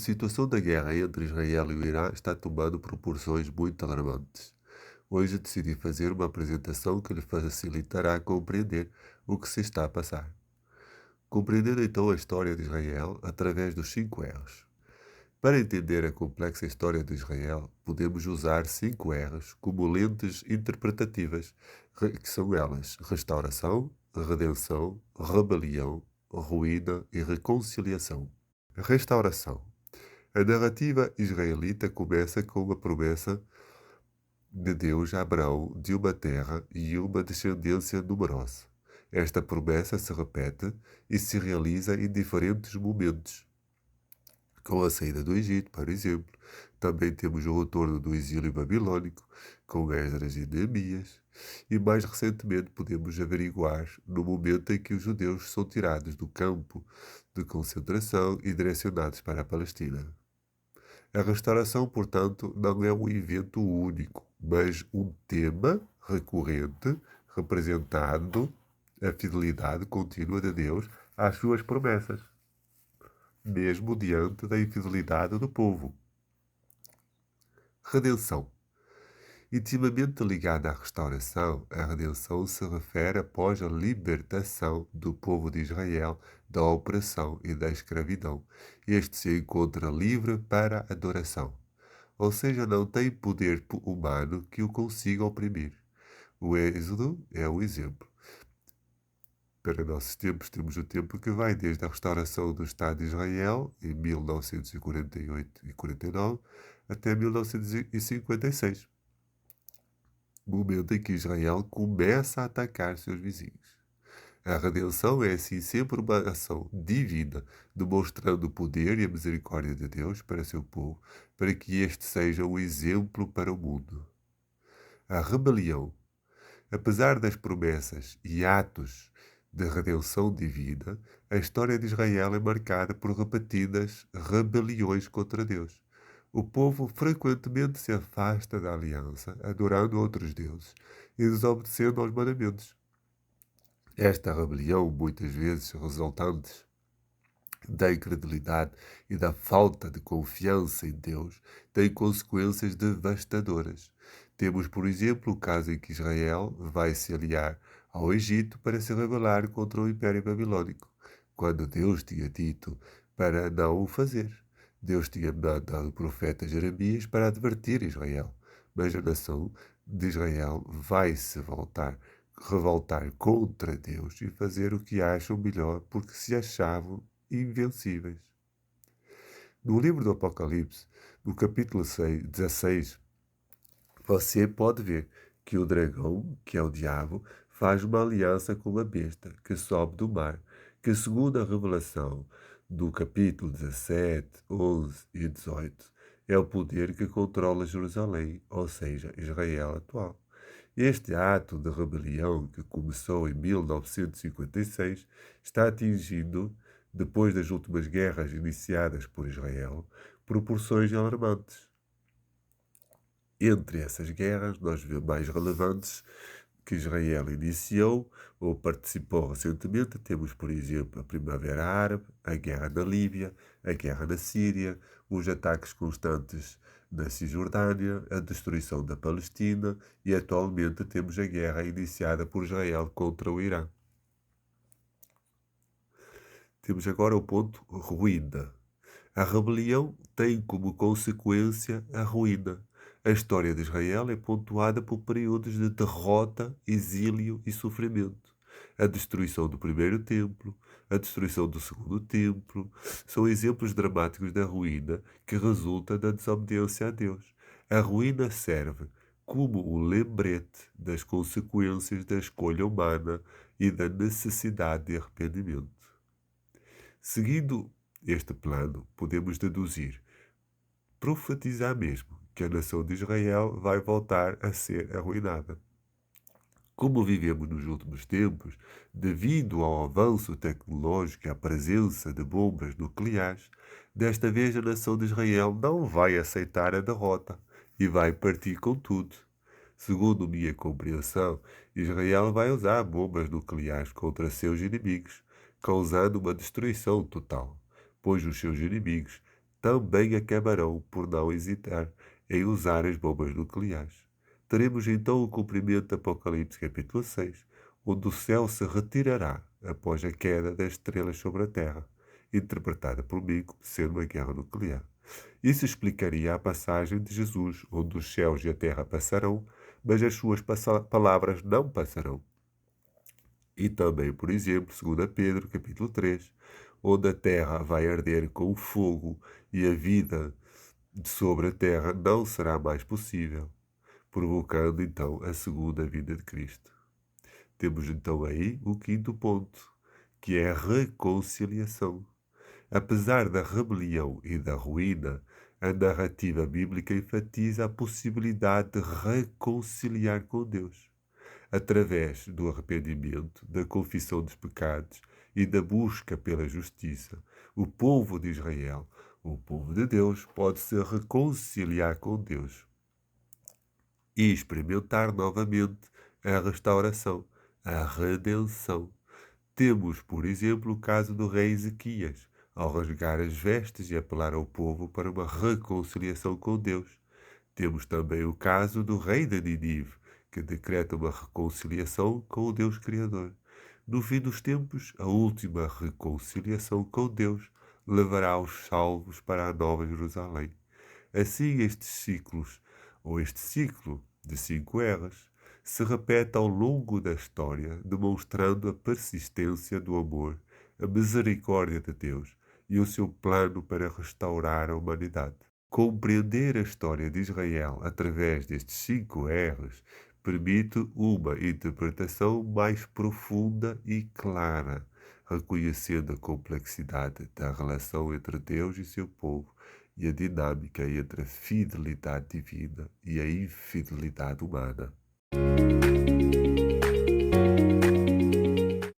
situação da guerra entre Israel e o Irã está tomando proporções muito alarmantes. Hoje decidi fazer uma apresentação que lhe facilitará compreender o que se está a passar. Compreendendo então a história de Israel através dos 5 R's. Para entender a complexa história de Israel, podemos usar 5 R's como lentes interpretativas, que são elas: restauração, redenção, rebelião, ruína e reconciliação. Restauração. A narrativa israelita começa com a promessa de Deus a Abraão de uma terra e uma descendência numerosa. Esta promessa se repete e se realiza em diferentes momentos. Com a saída do Egito, por exemplo, também temos o retorno do exílio babilônico, com Esdras e Neemias, e mais recentemente podemos averiguar no momento em que os judeus são tirados do campo de concentração e direcionados para a Palestina. A restauração, portanto, não é um evento único, mas um tema recorrente, representando a fidelidade contínua de Deus às suas promessas, mesmo diante da infidelidade do povo. Redenção. Intimamente ligada à restauração, a redenção se refere após a libertação do povo de Israel da opressão e da escravidão. Este se encontra livre para a adoração, ou seja, não tem poder humano que o consiga oprimir. O Êxodo é o exemplo. Para nossos tempos, temos o tempo que vai desde a restauração do Estado de Israel, em 1948 e 49, até 1956. Momento em que Israel começa a atacar seus vizinhos. A redenção é assim sempre uma ação divina, demonstrando o poder e a misericórdia de Deus para seu povo, para que este seja um exemplo para o mundo. A rebelião. Apesar das promessas e atos de redenção divina, a história de Israel é marcada por repetidas rebeliões contra Deus. O povo frequentemente se afasta da aliança, adorando outros deuses e desobedecendo aos mandamentos. Esta rebelião, muitas vezes resultante da incredulidade e da falta de confiança em Deus, tem consequências devastadoras. Temos, por exemplo, o caso em que Israel vai se aliar ao Egito para se rebelar contra o Império Babilônico, quando Deus tinha dito para não o fazer. Deus tinha mandado o profeta Jeremias para advertir Israel, mas a nação de Israel vai se revoltar contra Deus e fazer o que acham melhor porque se achavam invencíveis. No livro do Apocalipse, no capítulo 16, você pode ver que o dragão, que é o diabo, faz uma aliança com a besta que sobe do mar, que segundo a revelação do capítulo 17, 11 e 18, é o poder que controla Jerusalém, ou seja, Israel atual. Este ato de rebelião, que começou em 1956, está atingindo, depois das últimas guerras iniciadas por Israel, proporções alarmantes. Entre essas guerras, nós vemos mais relevantes que Israel iniciou ou participou recentemente. Temos, por exemplo, a Primavera Árabe, a guerra na Líbia, a guerra na Síria, os ataques constantes na Cisjordânia, a destruição da Palestina e atualmente temos a guerra iniciada por Israel contra o Irã. Temos agora o ponto ruína. A rebelião tem como consequência a ruína. A história de Israel é pontuada por períodos de derrota, exílio e sofrimento. A destruição do primeiro templo, a destruição do segundo templo, são exemplos dramáticos da ruína que resulta da desobediência a Deus. A ruína serve como um lembrete das consequências da escolha humana e da necessidade de arrependimento. Seguindo este plano, podemos deduzir, profetizar mesmo, que a nação de Israel vai voltar a ser arruinada. Como vivemos nos últimos tempos, devido ao avanço tecnológico e à presença de bombas nucleares, desta vez a nação de Israel não vai aceitar a derrota e vai partir com tudo. Segundo minha compreensão, Israel vai usar bombas nucleares contra seus inimigos, causando uma destruição total, pois os seus inimigos também acabarão por não hesitar em usar as bombas nucleares. Teremos então o cumprimento de Apocalipse capítulo 6, onde o céu se retirará após a queda das estrelas sobre a Terra, interpretada por mim como sendo uma guerra nuclear. Isso explicaria a passagem de Jesus, onde os céus e a terra passarão, mas as suas palavras não passarão. E também, por exemplo, 2 Pedro, capítulo 3, onde a terra vai arder com fogo e a vida sobre a terra não será mais possível, provocando então a segunda vinda de Cristo. Temos então aí o quinto ponto, que é a reconciliação. Apesar da rebelião e da ruína, a narrativa bíblica enfatiza a possibilidade de reconciliar com Deus. Através do arrependimento, da confissão dos pecados e da busca pela justiça, o povo de Israel, o povo de Deus, pode se reconciliar com Deus e experimentar novamente a restauração, a redenção. Temos, por exemplo, o caso do rei Ezequias, ao rasgar as vestes e apelar ao povo para uma reconciliação com Deus. Temos também o caso do rei de Nínive, que decreta uma reconciliação com o Deus Criador. No fim dos tempos, a última reconciliação com Deus levará os salvos para a Nova Jerusalém. Assim, estes ciclos, ou este ciclo de 5 eras, se repete ao longo da história, demonstrando a persistência do amor, a misericórdia de Deus e o seu plano para restaurar a humanidade. Compreender a história de Israel através destes 5 R's permite uma interpretação mais profunda e clara, reconhecendo a complexidade da relação entre Deus e seu povo e a dinâmica entre a fidelidade divina e a infidelidade humana.